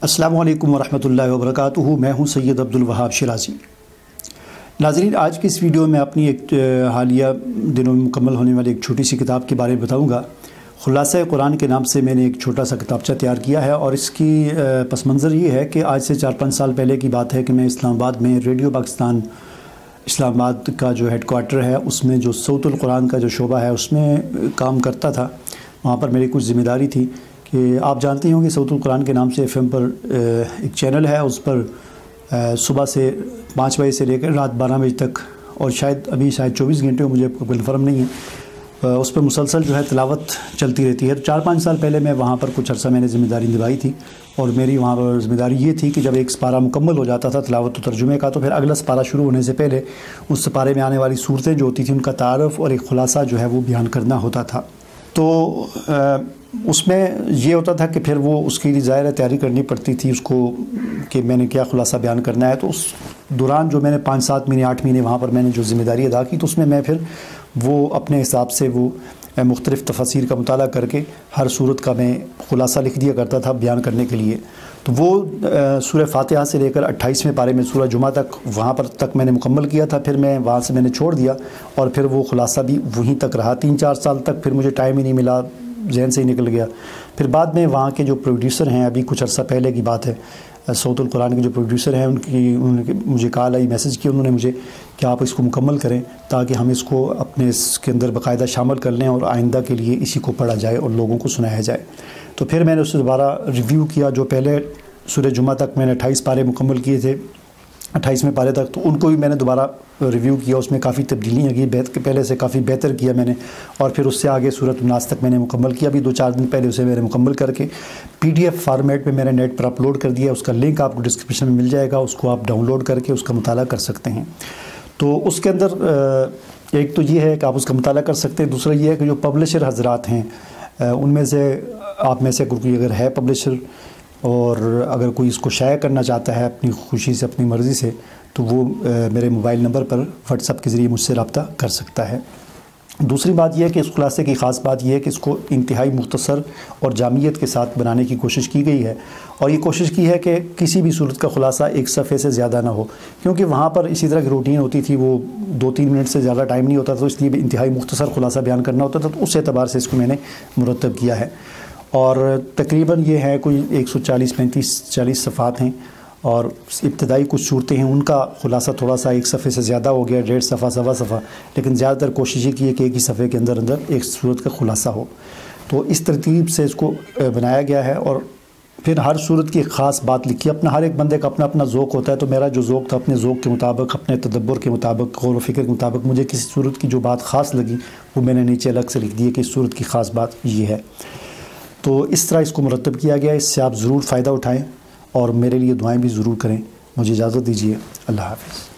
السلام علیکم ورحمۃ اللہ وبرکاتہ۔ میں ہوں سید عبدالوہاب شیرازی۔ ناظرین، آج کی اس ویڈیو میں اپنی ایک حالیہ دنوں میں مکمل ہونے والی ایک چھوٹی سی کتاب کے بارے میں بتاؤں گا۔ خلاصہ قرآن کے نام سے میں نے ایک چھوٹا سا کتابچہ تیار کیا ہے، اور اس کی پس منظر یہ ہے کہ آج سے 4-5 سال پہلے کی بات ہے کہ میں اسلام آباد میں ریڈیو پاکستان اسلام آباد کا جو ہیڈ کوارٹر ہے اس میں جو صوت القرآن کا جو شعبہ ہے اس میں کام کرتا تھا۔ وہاں پر میری کچھ ذمہ داری تھی کہ آپ جانتے ہوں کہ صوت القرآن کے نام سے FM پر ایک چینل ہے، اس پر صبح سے 5 بجے سے لے کر رات 12 بجے تک، اور شاید 24 گھنٹے مجھے کنفرم نہیں ہے، اس پر مسلسل جو ہے تلاوت چلتی رہتی ہے۔ 4-5 سال پہلے میں وہاں پر کچھ عرصہ میں نے ذمہ داری نبھائی تھی، اور میری وہاں پر ذمہ داری یہ تھی کہ جب ایک سپارہ مکمل ہو جاتا تھا تلاوت و ترجمے کا، تو پھر اگلا سپارہ شروع ہونے سے پہلے اس سپارے میں آنے والی صورتیں جو ہوتی تھیں ان کا تعارف اور ایک خلاصہ جو ہے وہ بیان کرنا ہوتا تھا۔ تو اس میں یہ ہوتا تھا کہ پھر وہ اس کی ظاہر تیاری کرنی پڑتی تھی اس کو کہ میں نے کیا خلاصہ بیان کرنا ہے۔ تو اس دوران جو میں نے 5-7 مہینے 8 مہینے وہاں پر میں نے جو ذمہ داری ادا کی، تو اس میں پھر وہ اپنے حساب سے وہ مختلف تفاسیر کا مطالعہ کر کے ہر صورت کا میں خلاصہ لکھ دیا کرتا تھا بیان کرنے کے لیے۔ تو وہ سورہ فاتحہ سے لے کر 28ویں پارے میں سورہ جمعہ تک وہاں پر تک میں نے مکمل کیا تھا۔ پھر میں وہاں سے میں نے چھوڑ دیا، اور پھر وہ خلاصہ بھی وہیں تک رہا 3-4 سال تک۔ پھر مجھے ٹائم ہی نہیں ملا، ذہن سے ہی نکل گیا۔ پھر بعد میں وہاں کے جو پروڈیوسر ہیں، ابھی کچھ عرصہ پہلے کی بات ہے، صوت القرآن کے جو پروڈیوسر ہیں انہوں نے مجھے کال آئی، میسج کیا انہوں نے مجھے کہ آپ اس کو مکمل کریں تاکہ ہم اس کو اپنے اس کے اندر باقاعدہ شامل کر لیں، اور آئندہ کے لیے اسی کو پڑھا جائے اور لوگوں کو سنایا جائے۔ تو پھر میں نے اس سے دوبارہ ریویو کیا۔ جو پہلے سورہ جمعہ تک میں نے 28 پارے مکمل کیے تھے، 28ویں پارے تک، تو ان کو بھی میں نے دوبارہ ریویو کیا۔ اس میں کافی تبدیلیاں کی، پہلے سے کافی بہتر کیا میں نے، اور پھر اس سے آگے سورۃ الناس تک میں نے مکمل کیا۔ ابھی 2-4 دن پہلے اسے میں نے مکمل کر کے PDF فارمیٹ میں نے نیٹ پر اپلوڈ کر دیا۔ اس کا لنک آپ کو ڈسکرپشن میں مل جائے گا، اس کو آپ ڈاؤن لوڈ کر کے اس کا مطالعہ کر سکتے ہیں۔ تو اس کے اندر ایک تو یہ ہے کہ آپ اس کا مطالعہ کر سکتے ہیں، دوسرا یہ ہے کہ جو پبلشر حضرات ہیں ان میں سے آپ میں سے کوئی اگر ہے پبلشر اور اگر کوئی اس کو شائع کرنا چاہتا ہے اپنی خوشی سے اپنی مرضی سے، تو وہ میرے موبائل نمبر پر واٹس ایپ کے ذریعے مجھ سے رابطہ کر سکتا ہے۔ دوسری بات یہ ہے کہ اس خلاصے کی خاص بات یہ ہے کہ اس کو انتہائی مختصر اور جامعیت کے ساتھ بنانے کی کوشش کی گئی ہے، اور یہ کوشش کی ہے کہ کسی بھی صورت کا خلاصہ ایک صفحے سے زیادہ نہ ہو، کیونکہ وہاں پر اسی طرح کی روٹین ہوتی تھی، وہ 2-3 منٹ سے زیادہ ٹائم نہیں ہوتا تھا، تو اس لیے بھی انتہائی مختصر خلاصہ بیان کرنا ہوتا تھا۔ تو اس اعتبار سے اس کو میں نے مرتب کیا ہے، اور تقریباً یہ ہے کوئی 140-35-40 صفحات ہیں، اور ابتدائی کچھ صورتیں ہیں ان کا خلاصہ تھوڑا سا ایک صفحے سے زیادہ ہو گیا، 1.5 صفحہ 1.25 صفحہ، لیکن زیادہ تر کوشش یہ کی ہے کہ ایک ہی صفحے کے اندر ایک صورت کا خلاصہ ہو۔ تو اس ترتیب سے اس کو بنایا گیا ہے، اور پھر ہر صورت کی ایک خاص بات لکھی ہے۔ ہر ایک بندے کا اپنا ذوق ہوتا ہے، تو میرا جو ذوق تھا اپنے ذوق کے مطابق، اپنے تدبر کے مطابق، غور و فکر کے مطابق، مجھے کسی صورت کی جو بات خاص لگی وہ میں نے نیچے الگ سے لکھ دی ہے کہ اس صورت کی خاص بات یہ ہے۔ تو اس طرح اس کو مرتب کیا گیا ہے۔ اس سے آپ ضرور فائدہ اٹھائیں، اور میرے لیے دعائیں بھی ضرور کریں۔ مجھے اجازت دیجیے، اللہ حافظ۔